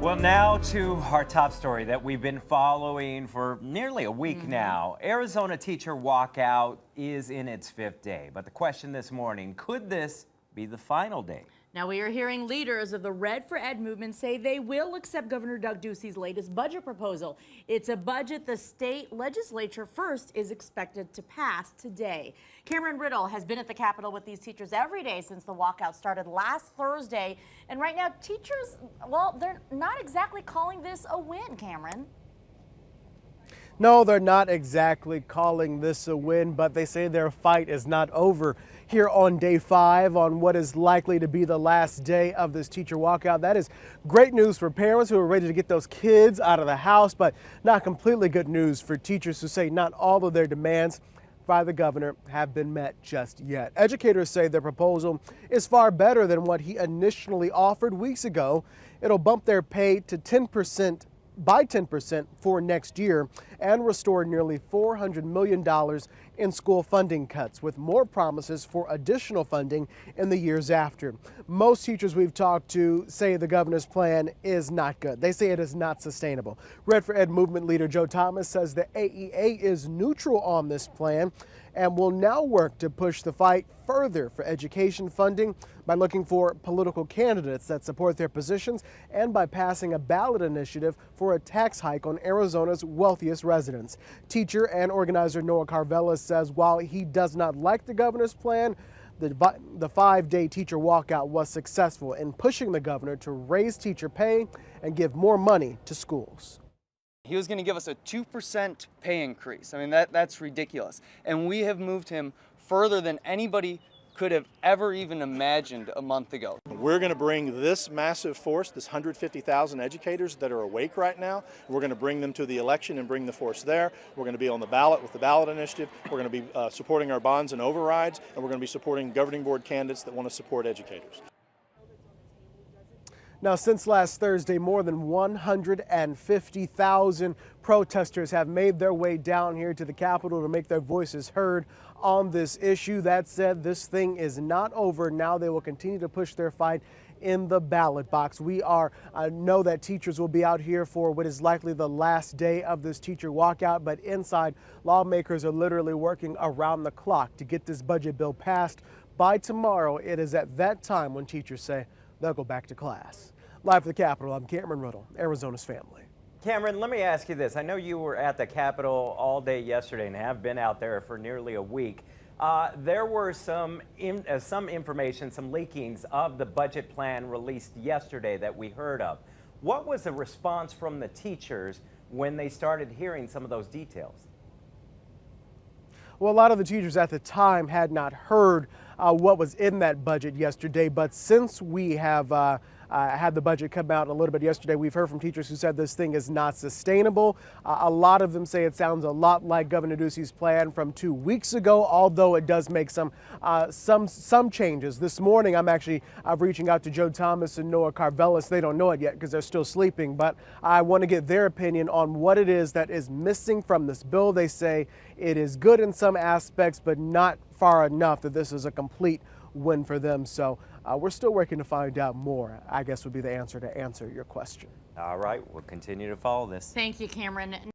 Well, now to our top story that we've been following for nearly a week now. Arizona teacher walkout is in its 5th day. But the question this morning, could this be the final day? Now we are hearing leaders of the Red for Ed movement say they will accept Governor Doug Ducey's latest budget proposal. It's a budget the state legislature first is expected to pass today. Cameron Riddle has been at the Capitol with these teachers every day since the walkout started last Thursday. And right now teachers, well, they're not exactly calling this a win, Cameron. No, they're not exactly calling this a win, but they say their fight is not over. Here on day 5, on what is likely to be the last day of this teacher walkout. That is great news for parents who are ready to get those kids out of the house, but not completely good news for teachers who say not all of their demands by the governor have been met just yet. Educators say their proposal is far better than what he initially offered weeks ago. It'll bump their pay to 10% by 10% for next year and restore nearly $400 million in school funding cuts, with more promises for additional funding in the years after. Most teachers we've talked to say the governor's plan is not good. They say it is not sustainable. Red for Ed movement leader Joe Thomas says the AEA is neutral on this plan and will now work to push the fight further for education funding by looking for political candidates that support their positions and by passing a ballot initiative for a tax hike on Arizona's wealthiest residents. Teacher and organizer Noah Carvelis says while he does not like the governor's plan, the 5-day teacher walkout was successful in pushing the governor to raise teacher pay and give more money to schools. He was going to give us a 2% pay increase. I mean, that's ridiculous. And we have moved him further than anybody could have ever even imagined a month ago. We're going to bring this massive force, this 150,000 educators that are awake right now, we're going to bring them to the election and bring the force there. We're going to be on the ballot with the ballot initiative. We're going to be supporting our bonds and overrides, and we're going to be supporting governing board candidates that want to support educators. Now, since last Thursday, more than 150,000 protesters have made their way down here to the Capitol to make their voices heard on this issue. That said, this thing is not over. Now they will continue to push their fight in the ballot box. We know that teachers will be out here for what is likely the last day of this teacher walkout, but inside, lawmakers are literally working around the clock to get this budget bill passed. By tomorrow, it is at that time when teachers say they'll go back to class. Live from the Capitol, I'm Cameron Riddle, Arizona's family. Cameron, let me ask you this. I know you were at the Capitol all day yesterday and have been out there for nearly a week. There were some information, some leakings of the budget plan released yesterday that we heard of. What was the response from the teachers when they started hearing some of those details? Well, a lot of the teachers at the time had not heard what was in that budget yesterday, but since we have had the budget come out a little bit yesterday, we've heard from teachers who said this thing is not sustainable. A lot of them say it sounds a lot like Governor Ducey's plan from 2 weeks ago, although it does make some changes. This morning, I'm reaching out to Joe Thomas and Noah Carvelis. They don't know it yet because they're still sleeping, but I want to get their opinion on what it is that is missing from this bill. They say it is good in some aspects, but not far enough that this is a complete win for them. So we're still working to find out more, I guess would be the answer to answer your question. All right, we'll continue to follow this. Thank you, Cameron.